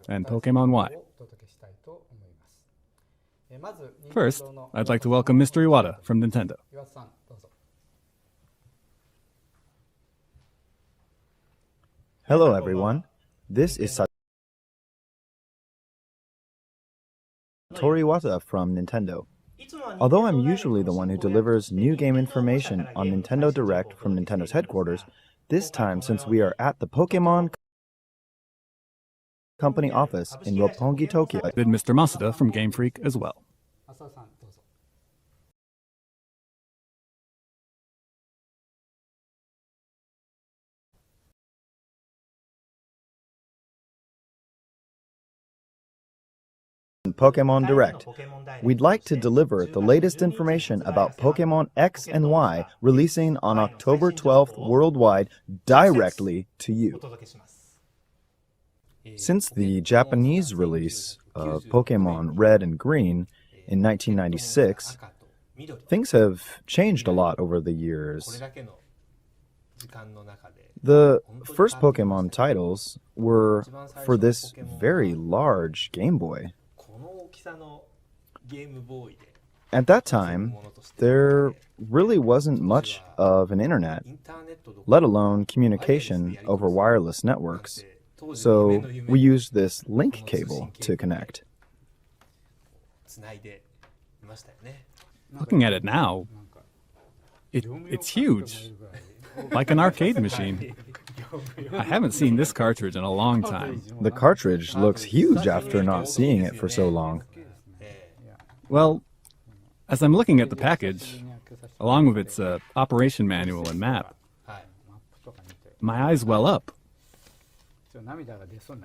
and Pokemon Y. First, I'd like to welcome Mr. Iwata from Nintendo. Hello everyone, this is Satoru Iwata from Nintendo. Although I'm usually the one who delivers new game information on Nintendo Direct from Nintendo's headquarters, this time since we are at the Pokemon Company office in Roppongi, Tokyo. Did Mr. Masuda from Game Freak as well. Pokemon Direct. We'd like to deliver the latest information about Pokemon X and Y releasing on October 12th worldwide directly to you. Since the Japanese release of Pokemon Red and Green in 1996, things have changed a lot over the years. The first Pokemon titles were for this very large Game Boy. At that time, there really wasn't much of an internet, let alone communication over wireless networks, so we used this link cable to connect. Looking at it now, it's huge, like an arcade machine. I haven't seen this cartridge in a long time. The cartridge looks huge after not seeing it for so long. Well, as I'm looking at the package, along with its operation manual and map, my eyes well up.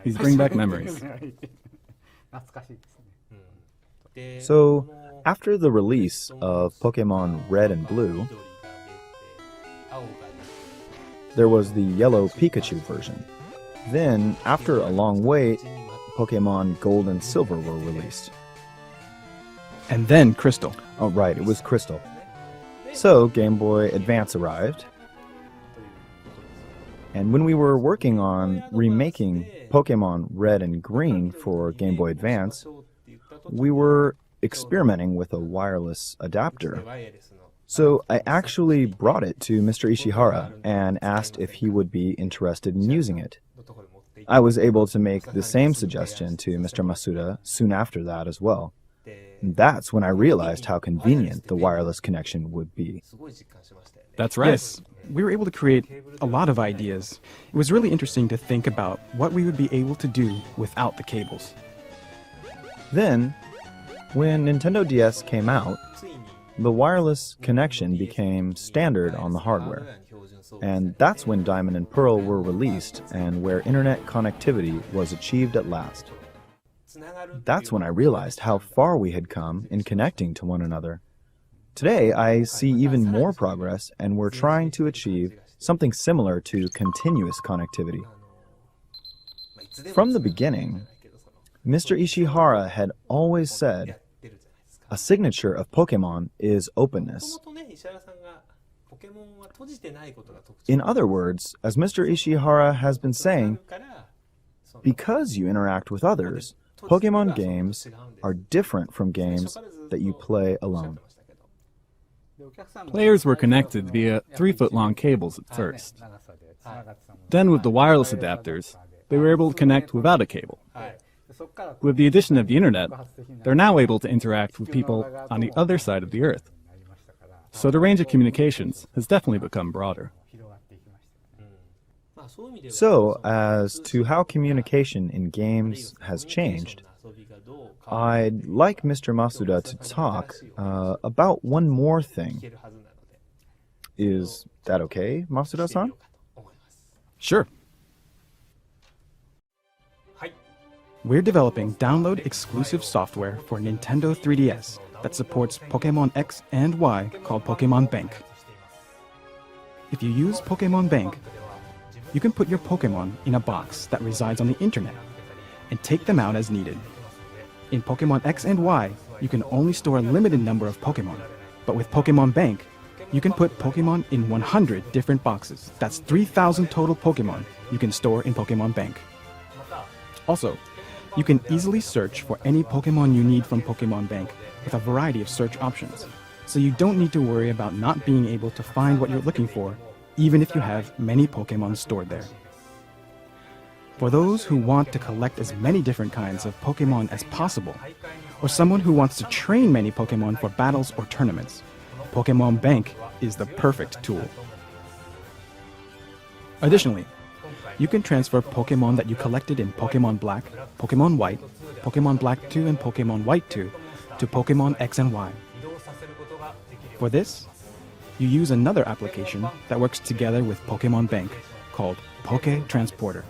These bring back memories. So, after the release of Pokemon Red and Blue, there was the yellow Pikachu version. Then, after a long wait, Pokemon Gold and Silver were released. And then Crystal. Oh, right, it was Crystal. So, Game Boy Advance arrived. And when we were working on remaking Pokemon Red and Green for Game Boy Advance, we were experimenting with a wireless adapter. So I actually brought it to Mr. Ishihara and asked if he would be interested in using it. I was able to make the same suggestion to Mr. Masuda soon after that as well. And that's when I realized how convenient the wireless connection would be. That's right. Yes, we were able to create a lot of ideas. It was really interesting to think about what we would be able to do without the cables. Then, when Nintendo DS came out, the wireless connection became standard on the hardware. And that's when Diamond and Pearl were released and where internet connectivity was achieved at last. That's when I realized how far we had come in connecting to one another. Today, I see even more progress, and we're trying to achieve something similar to continuous connectivity. From the beginning, Mr. Ishihara had always said, a signature of Pokemon is openness. In other words, as Mr. Ishihara has been saying, because you interact with others, Pokemon games are different from games that you play alone. Players were connected via 3-foot-long cables at first. Then with the wireless adapters, they were able to connect without a cable. With the addition of the internet, they're now able to interact with people on the other side of the Earth. So the range of communications has definitely become broader. So, as to how communication in games has changed, I'd like Mr. Masuda to talk about one more thing. Is that okay, Masuda-san? Sure. We're developing download-exclusive software for Nintendo 3DS that supports Pokemon X and Y called Pokemon Bank. If you use Pokemon Bank, you can put your Pokemon in a box that resides on the internet and take them out as needed. In Pokemon X and Y, you can only store a limited number of Pokemon, but with Pokemon Bank, you can put Pokemon in 100 different boxes. That's 3,000 total Pokemon you can store in Pokemon Bank. Also, you can easily search for any Pokemon you need from Pokemon Bank with a variety of search options, so you don't need to worry about not being able to find what you're looking for, even if you have many Pokemon stored there. For those who want to collect as many different kinds of Pokemon as possible, or someone who wants to train many Pokemon for battles or tournaments, Pokemon Bank is the perfect tool. Additionally, you can transfer Pokemon that you collected in Pokemon Black, Pokemon White, Pokemon Black 2, and Pokemon White 2 to Pokemon X and Y. For this, you use another application that works together with Pokemon Bank called Poke Transporter.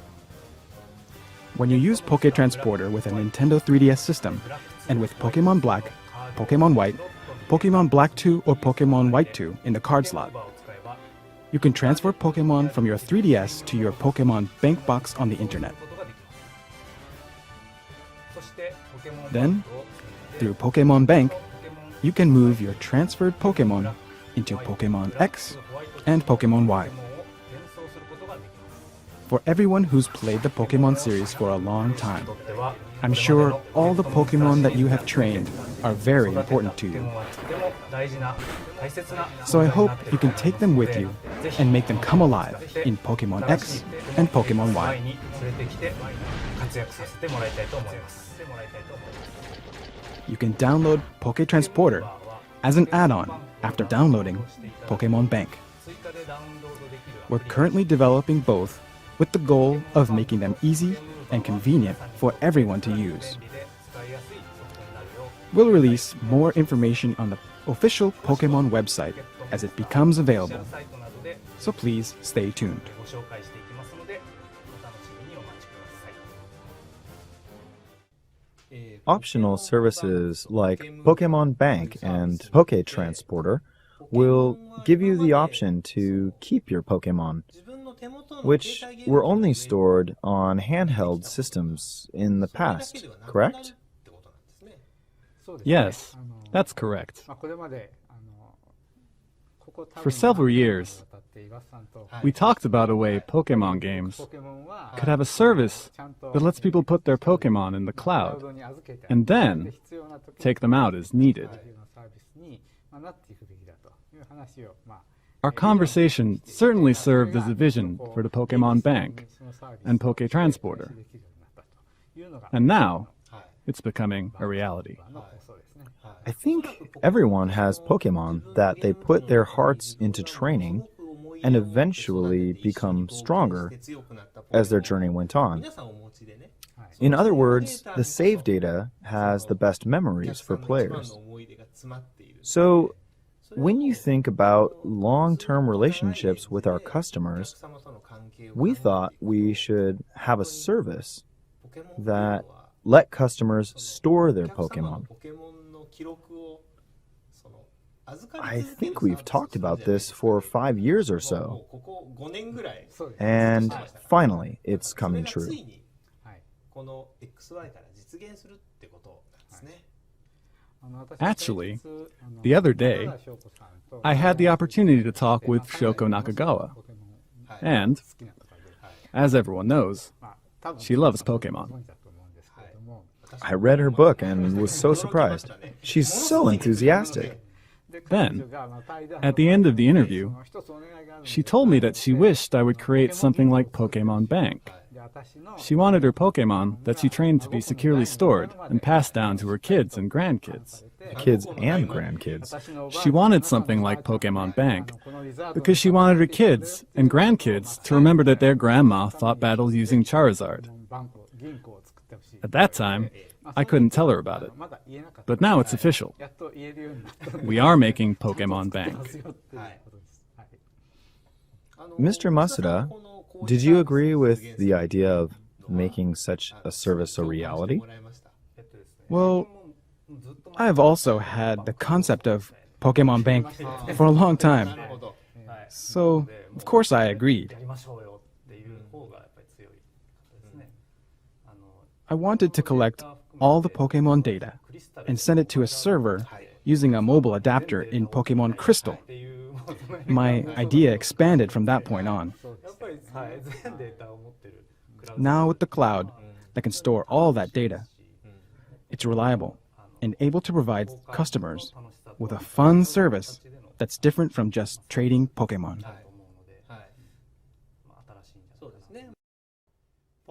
When you use Poke Transporter with a Nintendo 3DS system and with Pokemon Black, Pokemon White, Pokemon Black 2, or Pokemon White 2 in the card slot, you can transfer Pokemon from your 3DS to your Pokemon Bank box on the internet. Then, through Pokemon Bank, you can move your transferred Pokemon into Pokemon X and Pokemon Y. For everyone who's played the Pokemon series for a long time, I'm sure all the Pokemon that you have trained are very important to you. So I hope you can take them with you and make them come alive in Pokemon X and Pokemon Y. You can download Poke Transporter as an add-on after downloading Pokemon Bank. We're currently developing both with the goal of making them easy and convenient for everyone to use. We'll release more information on the official Pokemon website as it becomes available, so please stay tuned. Optional services like Pokemon Bank and Poke Transporter will give you the option to keep your Pokemon, which were only stored on handheld systems in the past, correct? Yes, that's correct. For several years, we talked about a way Pokemon games could have a service that lets people put their Pokemon in the cloud and then take them out as needed. Our conversation certainly served as a vision for the Pokemon Bank and Poke Transporter. And now, it's becoming a reality. I think everyone has Pokemon that they put their hearts into training and eventually become stronger as their journey went on. In other words, the save data has the best memories for players. So, when you think about long-term relationships with our customers, we thought we should have a service that let customers store their Pokemon. I think we've talked about this for 5 years or so. And finally, it's coming true. Actually, the other day, I had the opportunity to talk with Shoko Nakagawa. And, as everyone knows, she loves Pokemon. I read her book and was so surprised. She's so enthusiastic. Then, at the end of the interview, she told me that she wished I would create something like Pokemon Bank. She wanted her Pokemon that she trained to be securely stored and passed down to her kids and grandkids. Kids and grandkids. She wanted something like Pokemon Bank because she wanted her kids and grandkids to remember that their grandma fought battles using Charizard. At that time, I couldn't tell her about it. But now it's official. We are making Pokemon Bank. Mr. Masuda, did you agree with the idea of making such a service a reality? Well, I've also had the concept of Pokemon Bank for a long time. So, of course I agreed. I wanted to collect all the Pokemon data and send it to a server using a mobile adapter in Pokemon Crystal. My idea expanded from that point on. Now with the cloud, that can store all that data. It's reliable and able to provide customers with a fun service that's different from just trading Pokemon.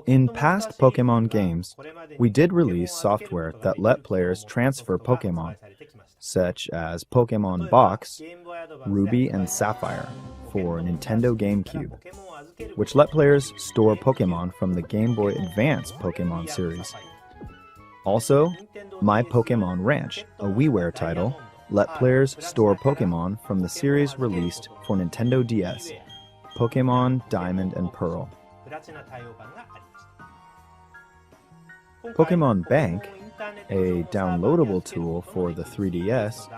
In past Pokemon games, we did release software that let players transfer Pokemon, such as Pokemon Box, Ruby and Sapphire for Nintendo GameCube, which let players store Pokemon from the Game Boy Advance Pokemon series. Also, My Pokemon Ranch, a WiiWare title, let players store Pokemon from the series released for Nintendo DS, Pokemon Diamond and Pearl. Pokemon Bank, a downloadable tool for the 3DS,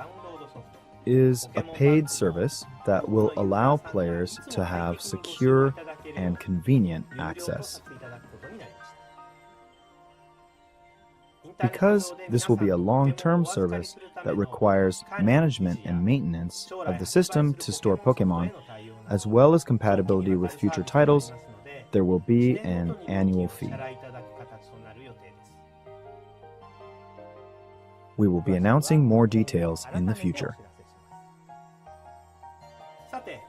is a paid service that will allow players to have secure and convenient access. Because this will be a long-term service that requires management and maintenance of the system to store Pokemon, as well as compatibility with future titles, there will be an annual fee. We will be announcing more details in the future.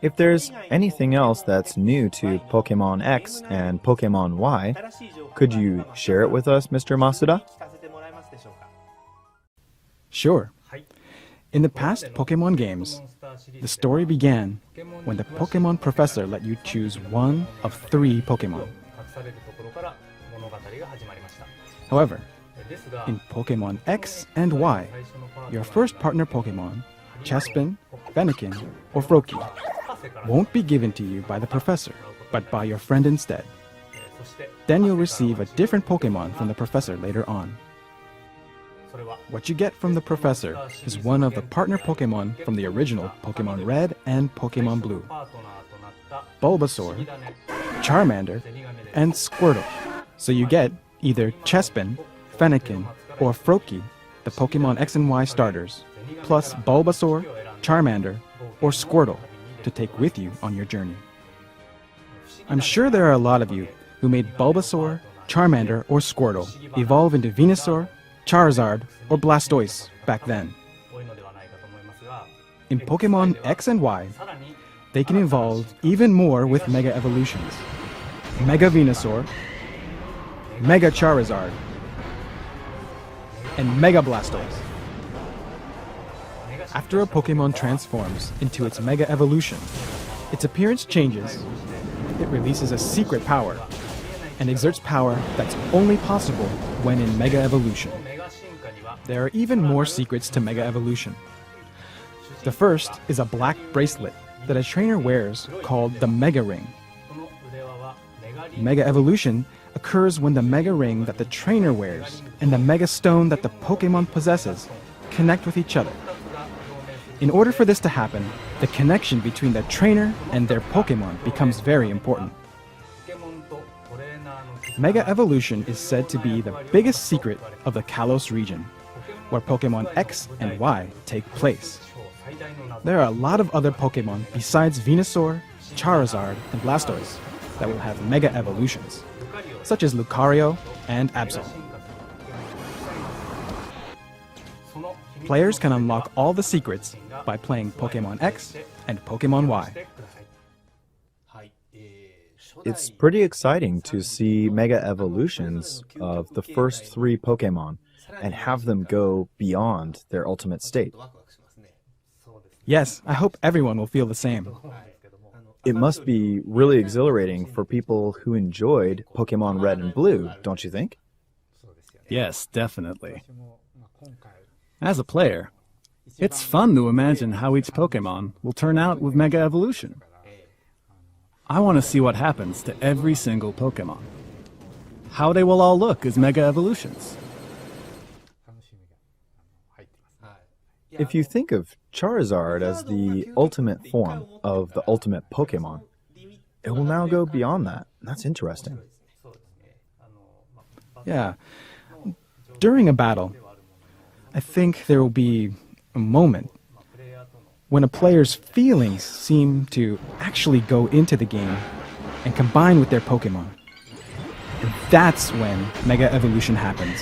If there's anything else that's new to Pokemon X and Pokemon Y, could you share it with us, Mr. Masuda? Sure. In the past Pokemon games, the story began when the Pokemon Professor let you choose one of 3 Pokemon. However, in Pokemon X and Y, your first partner Pokemon, Chespin, Fennekin, or Froakie, won't be given to you by the Professor, but by your friend instead. Then you'll receive a different Pokemon from the Professor later on. What you get from the Professor is one of the partner Pokemon from the original Pokemon Red and Pokemon Blue: Bulbasaur, Charmander, and Squirtle. So you get either Chespin, Fennekin, or Froakie, the Pokemon X and Y starters, plus Bulbasaur, Charmander, or Squirtle to take with you on your journey. I'm sure there are a lot of you who made Bulbasaur, Charmander, or Squirtle evolve into Venusaur, Charizard, or Blastoise back then. In Pokemon X and Y, they can evolve even more with Mega Evolutions: Mega Venusaur, Mega Charizard, and Mega Blastoise. After a Pokemon transforms into its Mega Evolution, its appearance changes, it releases a secret power, and exerts power that's only possible when in Mega Evolution. There are even more secrets to Mega Evolution. The first is a black bracelet that a trainer wears called the Mega Ring. Mega Evolution occurs when the Mega Ring that the trainer wears and the Mega Stone that the Pokemon possesses connect with each other. In order for this to happen, the connection between the trainer and their Pokemon becomes very important. Mega Evolution is said to be the biggest secret of the Kalos region, where Pokemon X and Y take place. There are a lot of other Pokemon besides Venusaur, Charizard, and Blastoise that will have Mega Evolutions, such as Lucario and Absol. Players can unlock all the secrets by playing Pokemon X and Pokemon Y. It's pretty exciting to see Mega Evolutions of the first 3 Pokemon and have them go beyond their ultimate state. Yes, I hope everyone will feel the same. It must be really exhilarating for people who enjoyed Pokemon Red and Blue, don't you think? Yes, definitely. As a player, it's fun to imagine how each Pokemon will turn out with Mega Evolution. I want to see what happens to every single Pokemon. How they will all look as Mega Evolutions. If you think of Charizard as the ultimate form of the ultimate Pokemon, it will now go beyond that. That's interesting. Yeah. During a battle, I think there will be a moment when a player's feelings seem to actually go into the game and combine with their Pokemon. And that's when Mega Evolution happens.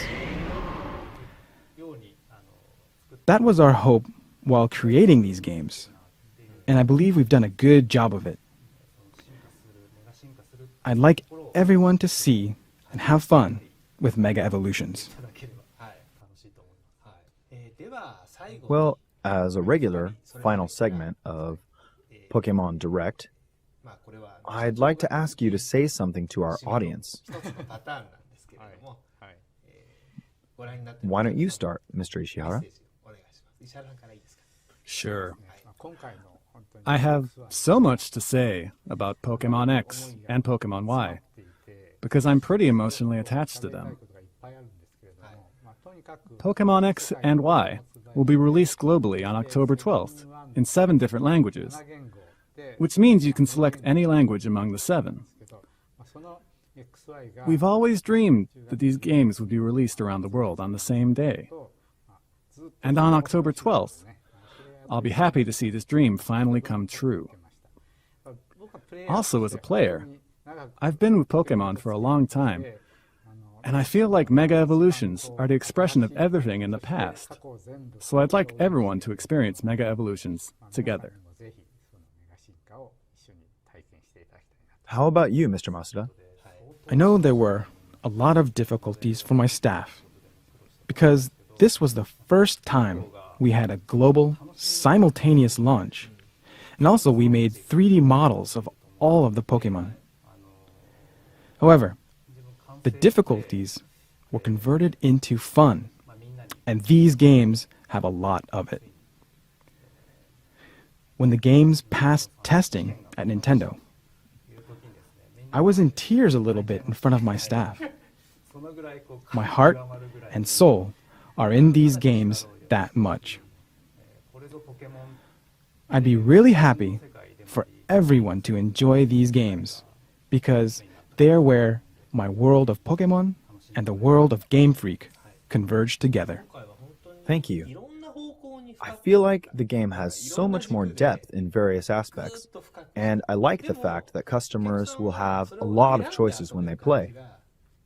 That was our hope while creating these games, and I believe we've done a good job of it. I'd like everyone to see and have fun with Mega Evolutions. Well, as a regular final segment of Pokemon Direct, I'd like to ask you to say something to our audience. Why don't you start, Mr. Ishihara? Sure. I have so much to say about Pokemon X and Pokemon Y, because I'm pretty emotionally attached to them. Pokemon X and Y will be released globally on October 12th in 7 different languages, which means you can select any language among the 7. We've always dreamed that these games would be released around the world on the same day. And on October 12th, I'll be happy to see this dream finally come true. Also, as a player, I've been with Pokemon for a long time, and I feel like Mega Evolutions are the expression of everything in the past. So I'd like everyone to experience Mega Evolutions together. How about you, Mr. Masuda? I know there were a lot of difficulties for my staff, because this was the first time we had a global, simultaneous launch. And also we made 3D models of all of the Pokemon. However, the difficulties were converted into fun, and these games have a lot of it. When the games passed testing at Nintendo, I was in tears a little bit in front of my staff. My heart and soul are in these games that much. I'd be really happy for everyone to enjoy these games, because they're where my world of Pokemon and the world of Game Freak converge together. Thank you. I feel like the game has so much more depth in various aspects, and I like the fact that customers will have a lot of choices when they play.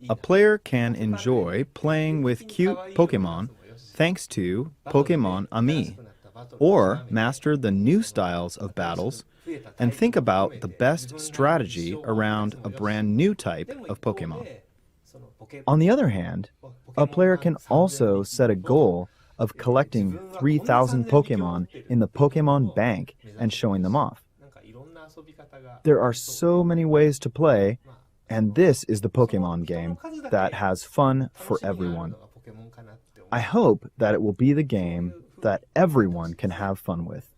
A player can enjoy playing with cute Pokemon thanks to Pokemon Ami, or master the new styles of battles and think about the best strategy around a brand new type of Pokemon. On the other hand, a player can also set a goal of collecting 3,000 Pokemon in the Pokemon Bank and showing them off. There are so many ways to play, and this is the Pokemon game that has fun for everyone. I hope that it will be the game that everyone can have fun with.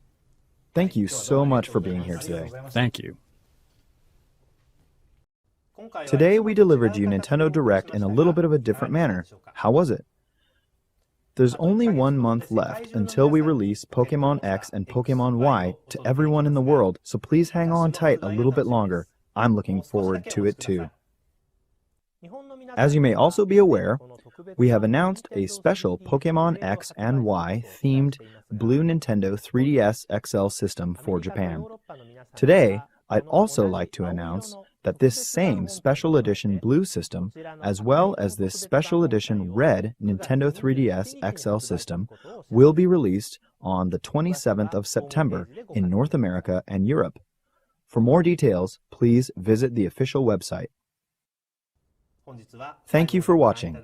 Thank you so much for being here today. Thank you. Today we delivered you Nintendo Direct in a little bit of a different manner. How was it? There's only 1 month left until we release Pokemon X and Pokemon Y to everyone in the world, so please hang on tight a little bit longer. I'm looking forward to it too. As you may also be aware, we have announced a special Pokemon X and Y themed Blue Nintendo 3DS XL system for Japan. Today, I'd also like to announce that this same special edition Blue system, as well as this special edition Red Nintendo 3DS XL system, will be released on the 27th of September in North America and Europe. For more details, please visit the official website. Thank you for watching.